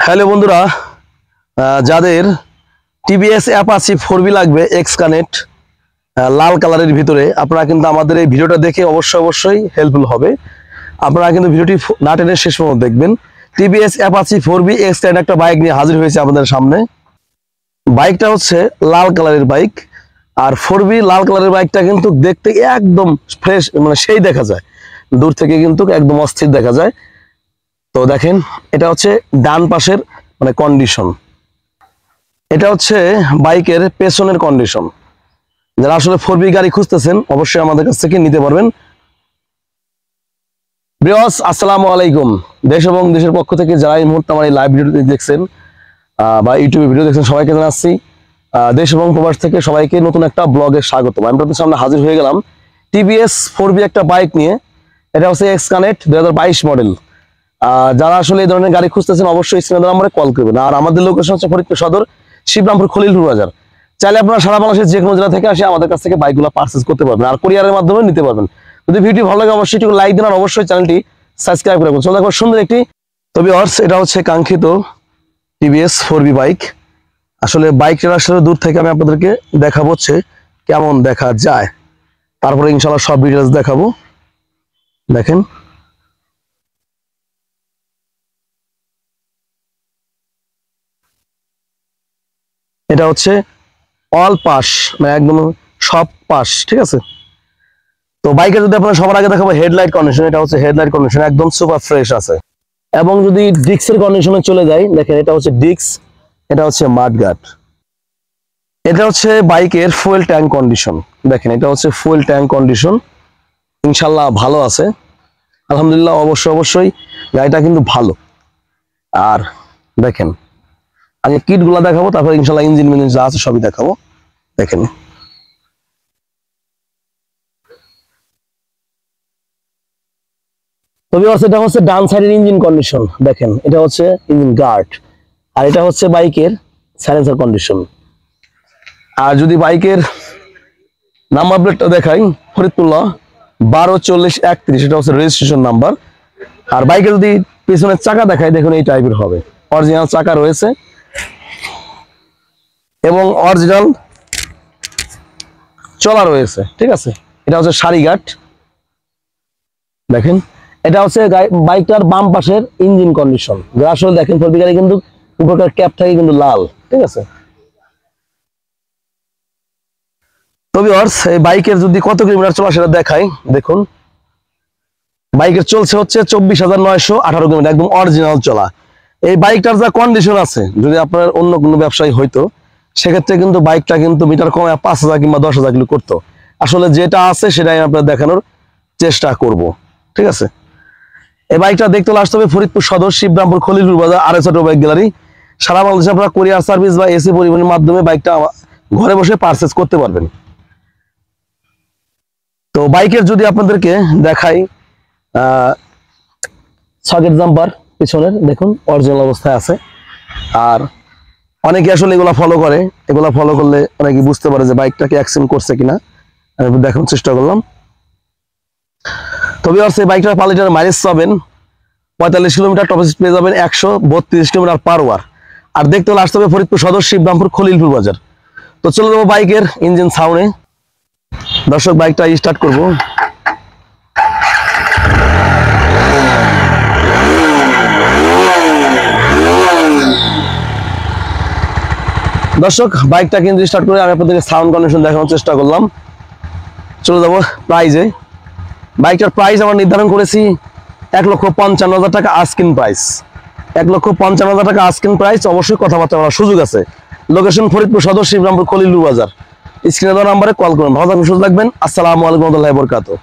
Hello বন্ধুরা, যাদের TVS Apache 4B লাগবে এক্স কানেক্ট লাল কালারের ভিতরে, আপনারা কিন্তু আমাদের এই ভিডিওটা দেখে অবশ্যই হেল্পফুল হবে। আপনারা কিন্তু ভিডিওটি না টেনে শেষ পর্যন্ত দেখবেন। TVS Apache 4B x connect একটা বাইক নিয়ে হাজির হয়েছে আমাদের সামনে। বাইকটা হচ্ছে লাল কালারের বাইক, আর 4B লাল কালারের বাইকটা কিন্তু দেখতে একদম ফ্রেশ, মানে সেই দেখা যায়, দূর থেকে কিন্তু একদম অস্থির দেখা যায়। তো দেখেন, এটা হচ্ছে ডান পাশের মানে কন্ডিশন, এটা হচ্ছে বাইকের পেছনের কন্ডিশন। যারা আসলে 4B গাড়ি খুঁজতেছেন অবশ্যই আমাদের কাছ থেকে নিতে পারবেন। ভিউয়ার্স, আসসালামু আলাইকুম। দেশ এবং দেশের পক্ষ থেকে যারা এই মুহূর্তে আমার এই লাইভ ভিডিওটি দেখছেন বা ইউটিউবে ভিডিও দেখছেন, সবাইকে জানাচ্ছি দেশ এবং প্রবাস থেকে সবাইকে নতুন একটা ব্লগে স্বাগত। আমি আপনাদের সামনে হাজির হয়ে গেলাম টিভিএস 4B একটা বাইক নিয়ে। এটা হচ্ছে এক্স কানেক্ট 2022 মডেল। যারা আসলে এই ধরনের গাড়ি খুঁজতেছেন অবশ্যই স্ক্রিনে নাম্বারে কল করবেন। আর আমাদের লোকেশন হচ্ছে ফরিদপুর সদর, শিবরামপুর, খলিলপুর বাজার। চাইলে আপনারা সারা বাংলাদেশের যে কোনো জেলা থেকে আসে আমাদের কাছ থেকে বাইকগুলো পারচেজ করতে পারবেন, আর কুরিয়ারের মাধ্যমে নিতে পারবেন। যদি ভিডিও ভালো লাগে অবশ্যই একটু লাইক দিন, আর অবশ্যই চ্যানেলটি সাবস্ক্রাইব করে রাখুন। চলো দেখো সুন্দর একটি, তবে এটা হচ্ছে কাঙ্ক্ষিত টিভিএস 4B বাইক। আসলে বাইকটা আসলে দূর থেকে আমি আপনাদেরকে দেখাবো হচ্ছে কেমন দেখা যায়, তারপরে ইনশাআল্লাহ সব ডিটেইলস দেখাবো। দেখেন, এটা হচ্ছে অল পাস, মানে একদম সব পাস, ঠিক আছে। তো বাইকে যদি আপনারা সবার আগে দেখাবো হেডলাইট কন্ডিশন। এটা হচ্ছে হেডলাইট কন্ডিশন একদম সুপার ফ্রেশ আছে। এবং যদি ডিস্কের কন্ডিশনে চলে যাই, দেখেন এটা হচ্ছে ডিস্ক, এটা হচ্ছে মাডগার্ড। এটা হচ্ছে বাইকের ফুয়েল ট্যাঙ্ক কন্ডিশন। দেখেন, এটা হচ্ছে ফুয়েল ট্যাঙ্ক কন্ডিশন, ইনশাল্লাহ ভালো আছে, আলহামদুলিল্লাহ। অবশ্যই গাড়িটা কিন্তু ভালো। আর দেখেন, আগে কিট গুলা দেখাবো, তারপরে ইনশাল্লাহ ইঞ্জিন মিঞ্জিন যা আছে সবই দেখাবো। দেখেন, তবে এটা হচ্ছে ডান সাইডের ইঞ্জিন কন্ডিশন। দেখেন, এটা হচ্ছে ইঞ্জিন গার্ড, আর এটা হচ্ছে বাইকের সাইলেন্সার কন্ডিশন। আর যদি বাইকের নাম্বার প্লেটটা দেখাই, ফরিদপুর 124031, এটা হচ্ছে রেজিস্ট্রেশন নাম্বার। আর বাইকের যদি পিছনের চাকা দেখাই, দেখুন এই টাইপের হবে, অরিজিনাল চাকা রয়েছে এবং অরিজিনাল চলা রয়েছে, ঠিক আছে। এটা হচ্ছে সারিঘাট। দেখেন, এটা হচ্ছে বাইকটার বাম পাশের ইঞ্জিন কন্ডিশন। যা আসলে দেখেন 4B গাড়ি কিন্তু উপরকার ক্যাপ থাকে কিন্তু লাল, ঠিক আছে। তবে এই বাইকের যদি কত কিলোমিটার চলা সেটা দেখাই, দেখুন বাইকের চলছে হচ্ছে 24,918 কিলোমিটার, একদম অরিজিনাল চলা। এই বাইকটার যা কন্ডিশন আছে, যদি আপনার অন্য কোনো ব্যবসায়ী হইতো সেক্ষেত্রে কিন্তু বাইকটা কিন্তু মিটার কমে 5,000 কিংবা 10,000 কিলো করতো। আসলে যেটা আছে সেটাই আপনার দেখানোর চেষ্টা করব, ঠিক আছে। এই বাইকটা দেখতে হলে আসতে হবে ফরিদপুর সদর, শিবরামপুর, খলিলপুর বাজার, RS অটো বাইক গ্যালারি। সারা বাংলাদেশে আপনারা কুরিয়ার সার্ভিস বা এসি পরিবহনের মাধ্যমে বাইকটা ঘরে বসে পারচেজ করতে পারবেন। তো বাইকের যদি আপনাদেরকে দেখাই, সকেট জাম্পার পিছনের দেখুন অরিজিনাল অবস্থায় আছে। আর অনেকে আসলে এগুলা ফলো করে, এগুলা ফলো করলে অনেকে বুঝতে পারে যে বাইকটাকে অ্যাক্সিডেন্ট করছে কিনা। আমি দেখানোর চেষ্টা করলাম। তবে এই বাইকটার পালিটার মাইলেজ পাবেন 45 কিলোমিটার, টপ স্পিড পেয়ে যাবেন 132 কিলোমিটার পার আওয়ার। আর দেখতে হলে আসতে হবে ফরিদপুর সদর, শিবরামপুর, খলিলপুর বাজার। তো চলে যাবো বাইকের ইঞ্জিন সাউন্ডে। দর্শক, বাইকটা স্টার্ট করব। দর্শক, বাইকটা কিন্তু স্টার্ট করে আমি আপনাদেরকে সাউন্ড কন্ডিশন দেখানোর চেষ্টা করলাম। চলে যাবো প্রাইজে। বাইকটার প্রাইস আমরা নির্ধারণ করেছি 1,55,000 টাকা আস্কিং প্রাইস। 1,55,000 টাকা আস্কিং প্রাইস। অবশ্যই কথাবার্তা বলার সুযোগ আছে। লোকেশন ফরিদপুর সদর, শিবরামপুর, খলিলপুর বাজার। স্ক্রিনে দেওয়া নাম্বারে কল করুন। ভালো থাকবেন, সুস্থ থাকবেন। আসসালামু আলাইকুম ওয়া রাহমাতুল্লাহি ওয়া বারাকাতুহু।